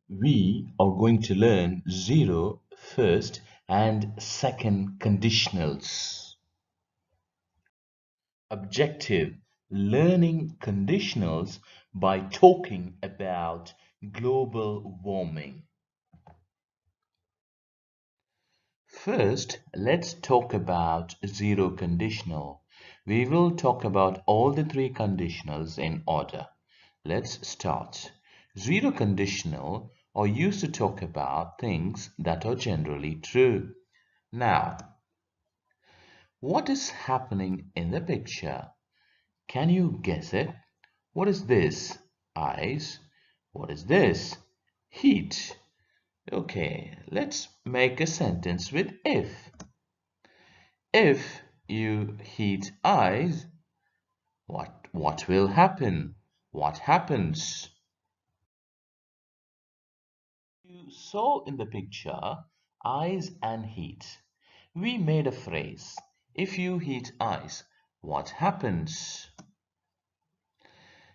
We are going to learn zero, first, and second conditionals. Objective: learning conditionals by talking about global warming. First, let's talk about zero conditional. We will talk about all the three conditionals in order. Let's start. Zero conditional are used to talk about things that are generally true. Now, what is happening in the picture? Can you guess it? What is this? Ice. What is this? Heat. Okay, let's make a sentence with if. If you heat ice, what will happen? What happens? You saw in the picture ice and heat. We made a phrase. If you heat ice, what happens?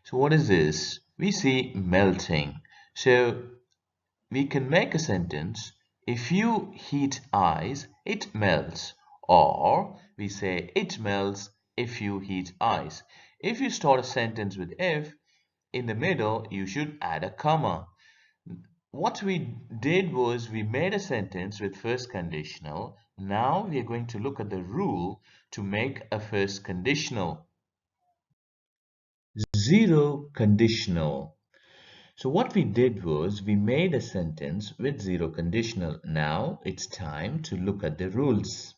So what is this? We see melting. So we can make a sentence. If you heat ice, it melts. Or we say it melts if you heat ice. If you start a sentence with if, in the middle you should add a comma. What we did was we made a sentence with first conditional. Now we are going to look at the rule to make a first conditional. Zero conditional. So what we did was we made a sentence with zero conditional. Now it's time to look at the rules.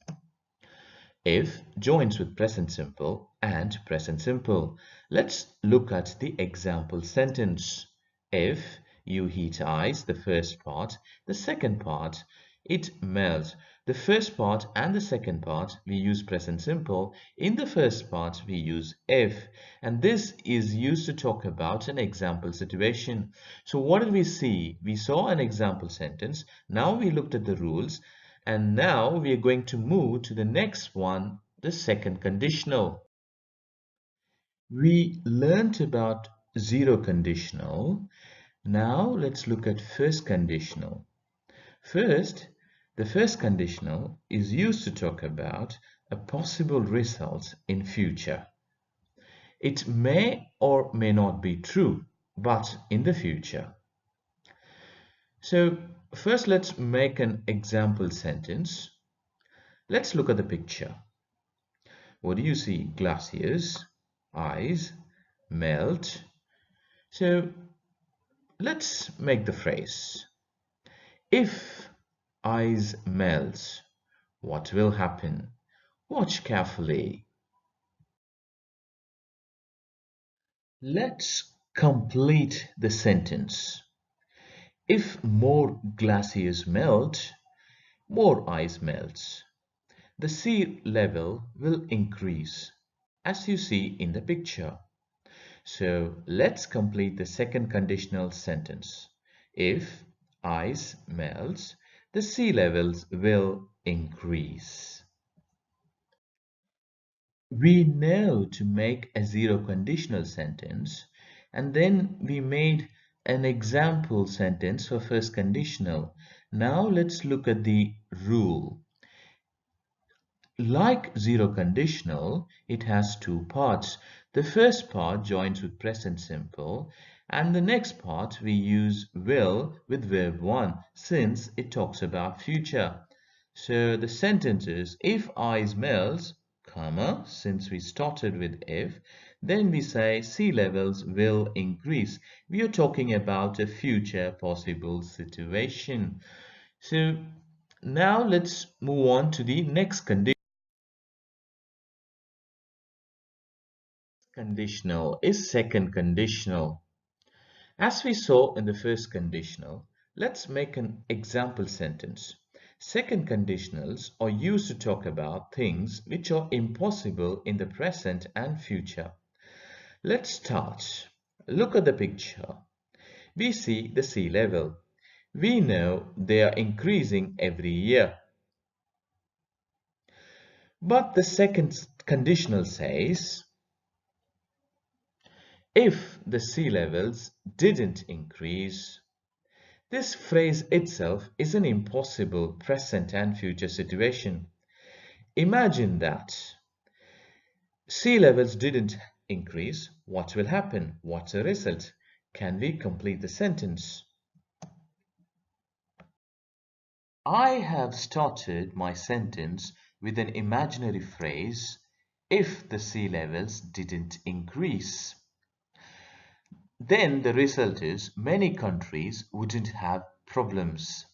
If joins with present simple and present simple. Let's look at the example sentence. If you heat ice, the first part, the second part, it melts. The first part and the second part, we use present simple. In the first part, we use if. And this is used to talk about an example situation. So what did we see? We saw an example sentence. Now we looked at the rules. And now we are going to move to the next one, the second conditional. We learnt about zero conditional. Now let's look at first conditional. First, the first conditional is used to talk about a possible result in future. It may or may not be true, but in the future. So first let's make an example sentence. Let's look at the picture. What do you see? Glaciers, ice, melt. So let's make the phrase. If ice melts, what will happen? Watch carefully. Let's complete the sentence. If more glaciers melt, more ice melts. The sea level will increase, as you see in the picture. So let's complete the second conditional sentence. If ice melts, the sea levels will increase. We know to make a zero conditional sentence, and then we made an example sentence for first conditional. Now let's look at the rule. Like zero conditional, it has two parts. The first part joins with present simple, and the next part we use will with verb 1 since it talks about future. So the sentence is if ice melts, comma, since we started with if, then we say sea levels will increase. We are talking about a future possible situation. So now let's move on to the next condition. Conditional is second conditional. As we saw in the first conditional, let's make an example sentence. Second conditionals are used to talk about things which are impossible in the present and future. Let's start. Look at the picture. We see the sea level. We know they are increasing every year. But the second conditional says, if the sea levels didn't increase, This phrase itself is an impossible present and future situation. Imagine that sea levels didn't increase. What will happen? What's the result? Can we complete the sentence? I have started my sentence with an imaginary phrase, if the sea levels didn't increase. Then the result is many countries wouldn't have problems.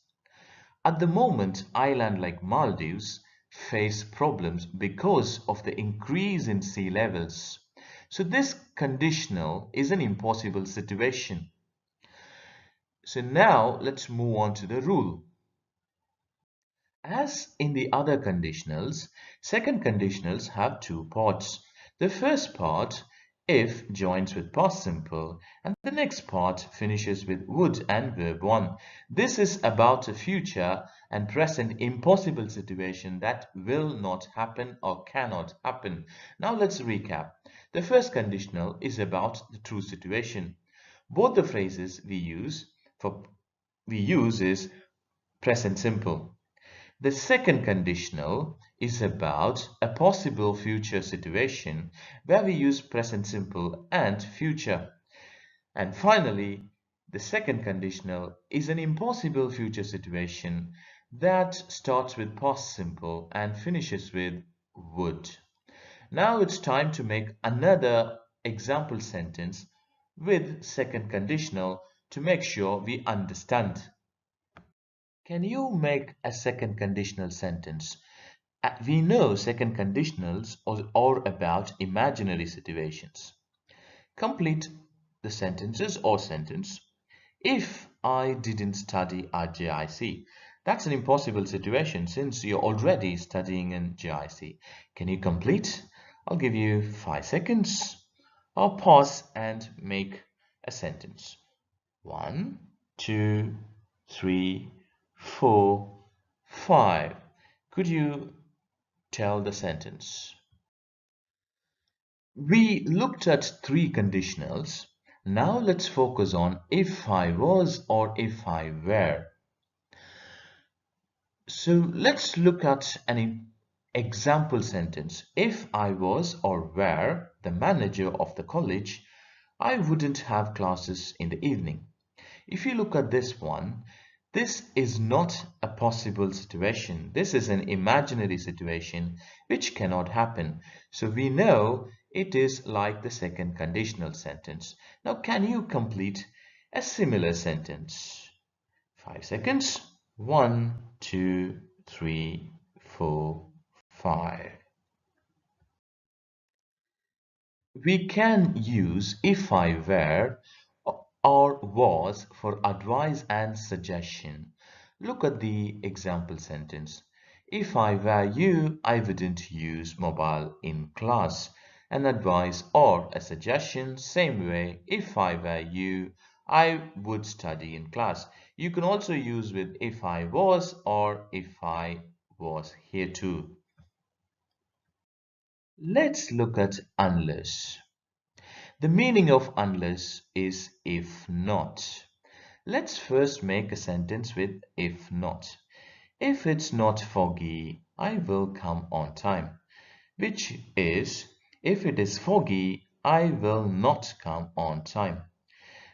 At the moment, islands like Maldives face problems because of the increase in sea levels. So this conditional is an impossible situation. So now let's move on to the rule. As in the other conditionals, second conditionals have two parts. The first part, if, joins with past simple, and the next part finishes with would and verb 1. This is about a future and present impossible situation that will not happen or cannot happen. Now let's recap. The first conditional is about the true situation. Both the phrases we use is present simple. The second conditional is about a possible future situation where we use present simple and future. And finally, the second conditional is an impossible future situation that starts with past simple and finishes with would. Now it's time to make another example sentence with second conditional to make sure we understand. Can you make a second conditional sentence? We know second conditionals are about imaginary situations. Complete the sentences or sentence. If I didn't study at JIC, that's an impossible situation since you're already studying in JIC. Can you complete? I'll give you 5 seconds. Or pause and make a sentence. 1, 2, 3, 4, 5. Could you tell the sentence? We looked at three conditionals. Now let's focus on if I was or if I were. So let's look at an example sentence. If I was or were the manager of the college, I wouldn't have classes in the evening. If you look at this one, this is not a possible situation. This is an imaginary situation which cannot happen. So we know it is like the second conditional sentence. Now can you complete a similar sentence? 5 seconds. 1, 2, 3, 4, 5. We can use if I were or was for advice and suggestion. Look at the example sentence. If I were you, I wouldn't use mobile in class. An advice or a suggestion, same way, if I were you, I would study in class. You can also use with if I was or if I was here too. Let's look at unless. The meaning of unless is if not. Let's first make a sentence with if not. If it's not foggy, I will come on time. Which is, if it is foggy, I will not come on time.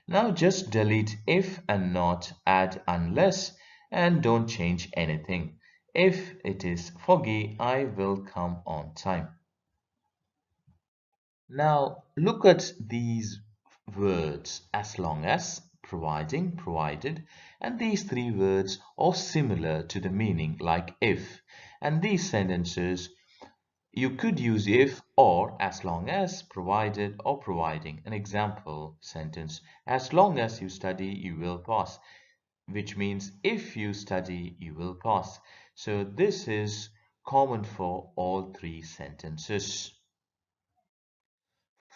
Now just delete if and not, add unless, and don't change anything. If it is foggy, I will come on time. Now look at these words as long as, providing, provided, and these three words are similar to the meaning like if. And these sentences you could use if or as long as, provided or providing. An example sentence, as long as you study you will pass, which means if you study you will pass. So this is common for all three sentences.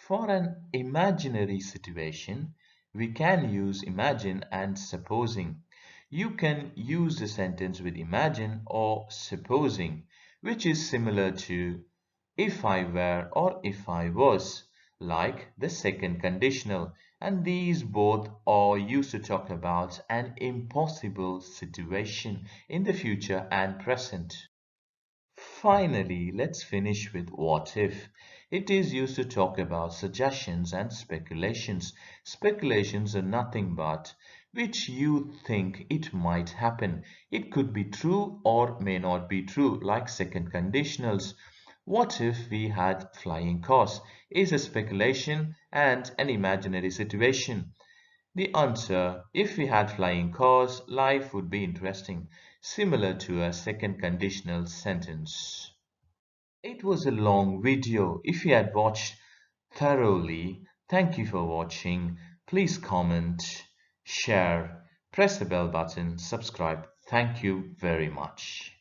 For an imaginary situation, we can use imagine and supposing. You can use the sentence with imagine or supposing, which is similar to if I were or if I was, like the second conditional. And these both are used to talk about an impossible situation in the future and present. Finally, let's finish with what if. It is used to talk about suggestions and speculations. Speculations are nothing but which you think it might happen. It could be true or may not be true, like second conditionals. What if we had flying cars? Is a speculation and an imaginary situation. The answer, if we had flying cars, life would be interesting, similar to a second conditional sentence. It was a long video. If you had watched thoroughly, thank you for watching. Please comment, share, press the bell button, subscribe. Thank you very much.